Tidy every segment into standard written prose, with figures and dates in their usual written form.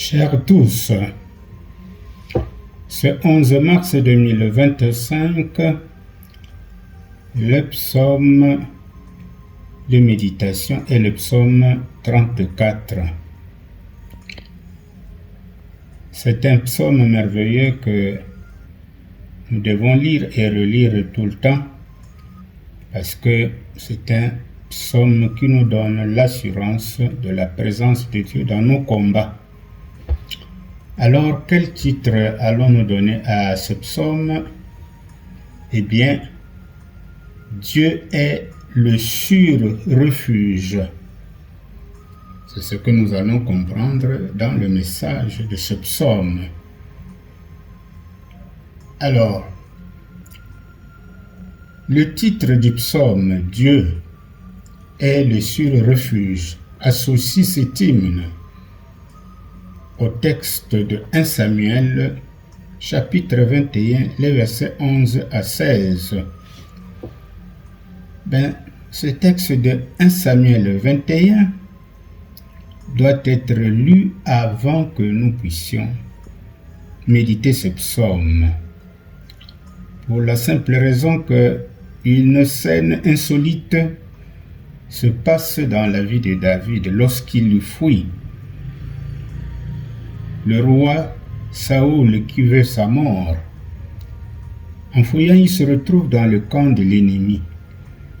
Chers tous, ce 11 mars 2025, le psaume de méditation est le psaume 34. C'est un psaume merveilleux que nous devons lire et relire tout le temps parce que c'est un psaume qui nous donne l'assurance de la présence de Dieu dans nos combats. Alors, quel titre allons-nous donner à ce psaume? Eh bien, Dieu est le sûr refuge. C'est ce que nous allons comprendre dans le message de ce psaume. Alors, le titre du psaume, Dieu est le sûr refuge, associe cet hymne au texte de 1 Samuel, chapitre 21, les versets 11 à 16. Ce texte de 1 Samuel 21 doit être lu avant que nous puissions méditer ce psaume. Pour la simple raison qu'une scène insolite se passe dans la vie de David lorsqu'il fuit le roi Saoul qui veut sa mort. En fouillant, il se retrouve dans le camp de l'ennemi,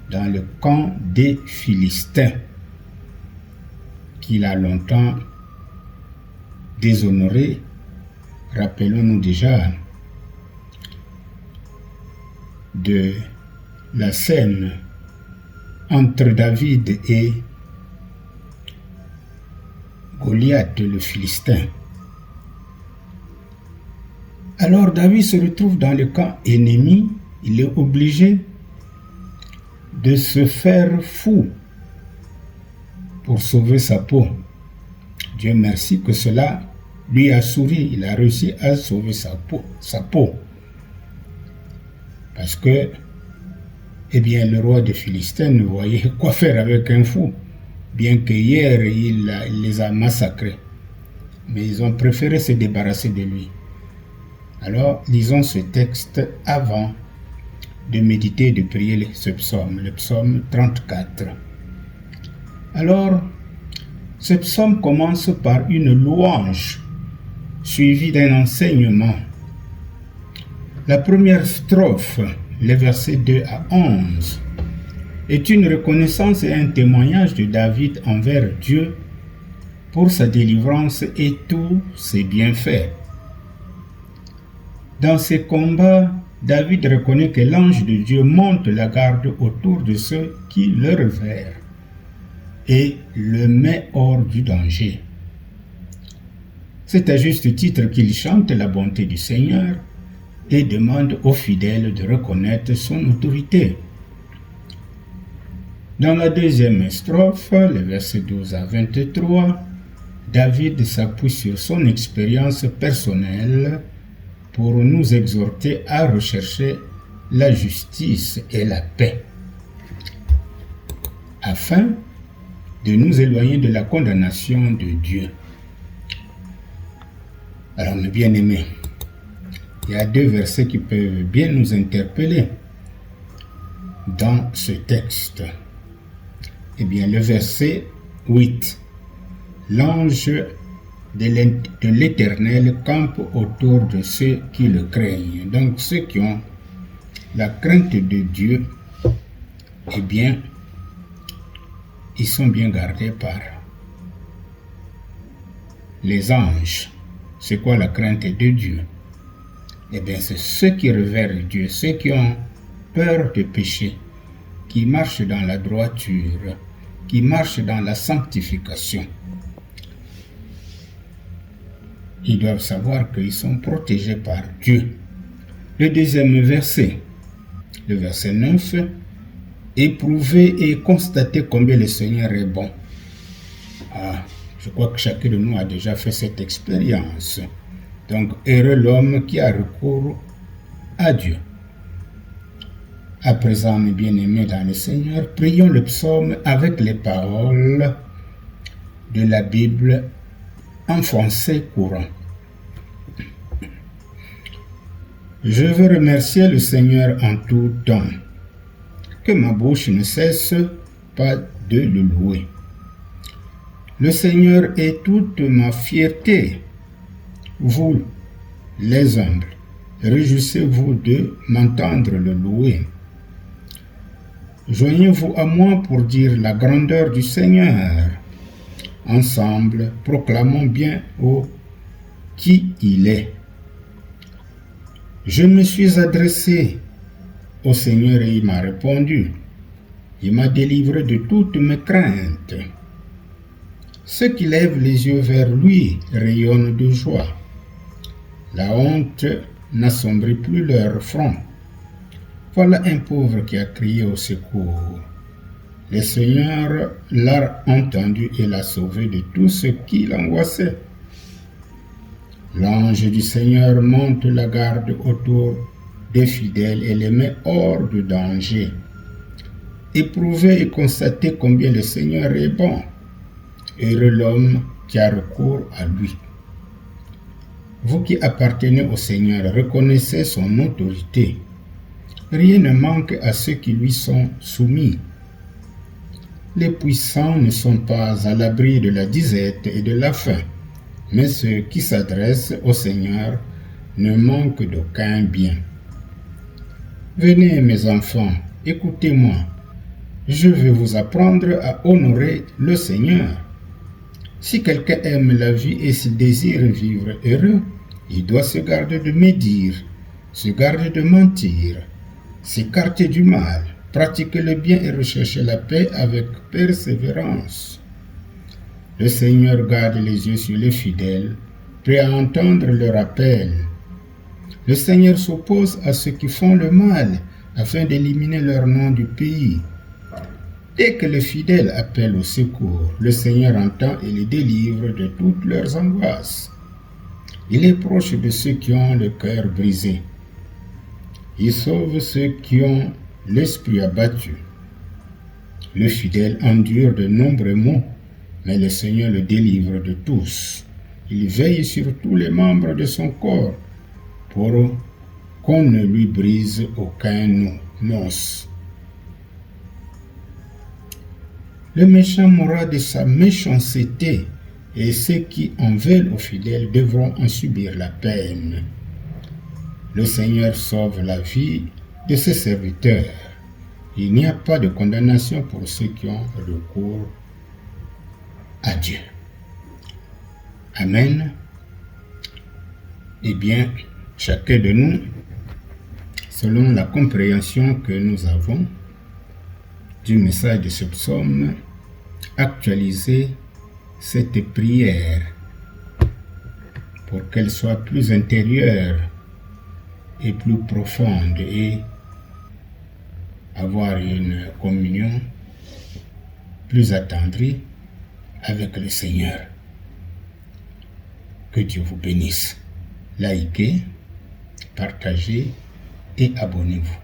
dans le camp des Philistins, qu'il a longtemps déshonoré. Rappelons-nous déjà de la scène entre David et Goliath, le Philistin. Alors David se retrouve dans le camp ennemi, il est obligé de se faire fou pour sauver sa peau. Dieu merci que cela lui a souri, il a réussi à sauver sa peau. Parce que, le roi des Philistins ne voyait quoi faire avec un fou, bien que hier il les a massacrés. Mais ils ont préféré se débarrasser de lui. Alors, lisons ce texte avant de méditer et de prier ce psaume, le psaume 34. Alors, ce psaume commence par une louange, suivie d'un enseignement. La première strophe, les versets 2 à 11, est une reconnaissance et un témoignage de David envers Dieu pour sa délivrance et tous ses bienfaits. Dans ces combats, David reconnaît que l'ange de Dieu monte la garde autour de ceux qui le révèrent et le met hors du danger. C'est à juste titre qu'il chante la bonté du Seigneur et demande aux fidèles de reconnaître son autorité. Dans la deuxième strophe, les versets 12 à 23, David s'appuie sur son expérience personnelle pour nous exhorter à rechercher la justice et la paix, afin de nous éloigner de la condamnation de Dieu. Alors, mes bien-aimés, il y a deux versets qui peuvent bien nous interpeller dans ce texte. Le verset 8, l'ange de l'Éternel campe autour de ceux qui le craignent. Donc ceux qui ont la crainte de Dieu, ils sont bien gardés par les anges. C'est quoi la crainte de Dieu? C'est ceux qui révèrent Dieu, ceux qui ont peur de péché, qui marchent dans la droiture, qui marchent dans la sanctification. Ils doivent savoir qu'ils sont protégés par Dieu. Le deuxième verset, le verset 9, éprouver et constater combien le Seigneur est bon. Je crois que chacun de nous a déjà fait cette expérience. Donc, heureux l'homme qui a recours à Dieu. À présent, mes bien-aimés dans le Seigneur, prions le psaume avec les paroles de la Bible en français courant. Je veux remercier le Seigneur en tout temps, que ma bouche ne cesse pas de le louer. Le Seigneur est toute ma fierté. Vous, les humbles, réjouissez-vous de m'entendre le louer. Joignez-vous à moi pour dire la grandeur du Seigneur. Ensemble, proclamons bien qui il est. Je me suis adressé au Seigneur et il m'a répondu. Il m'a délivré de toutes mes craintes. Ceux qui lèvent les yeux vers lui rayonnent de joie. La honte n'assombrit plus leur front. Voilà un pauvre qui a crié au secours. Le Seigneur l'a entendu et l'a sauvé de tout ce qui l'angoissait. L'ange du Seigneur monte la garde autour des fidèles et les met hors de danger. Éprouvez et constatez combien le Seigneur est bon. Heureux l'homme qui a recours à lui. Vous qui appartenez au Seigneur, reconnaissez son autorité. Rien ne manque à ceux qui lui sont soumis. Les puissants ne sont pas à l'abri de la disette et de la faim, mais ceux qui s'adressent au Seigneur ne manquent d'aucun bien. Venez, mes enfants, écoutez-moi. Je vais vous apprendre à honorer le Seigneur. Si quelqu'un aime la vie et s'il désire vivre heureux, il doit se garder de médire, se garder de mentir, s'écarter du mal, pratiquer le bien et rechercher la paix avec persévérance. Le Seigneur garde les yeux sur les fidèles, prêt à entendre leur appel. Le Seigneur s'oppose à ceux qui font le mal, afin d'éliminer leur nom du pays. Dès que les fidèles appellent au secours, le Seigneur entend et les délivre de toutes leurs angoisses. Il est proche de ceux qui ont le cœur brisé. Il sauve ceux qui ont l'esprit abattu. Le fidèle endure de nombreux maux, mais le Seigneur le délivre de tous. Il veille sur tous les membres de son corps pour qu'on ne lui brise aucun os. Le méchant mourra de sa méchanceté, et ceux qui en veulent aux fidèles devront en subir la peine. Le Seigneur sauve la vie de ses serviteurs. Il n'y a pas de condamnation pour ceux qui ont recours à Dieu. Amen. Eh bien, chacun de nous, selon la compréhension que nous avons du message de ce psaume, actualiser cette prière pour qu'elle soit plus intérieure et plus profonde et avoir une communion plus attendrie avec le Seigneur. Que Dieu vous bénisse. Likez, partagez et abonnez-vous.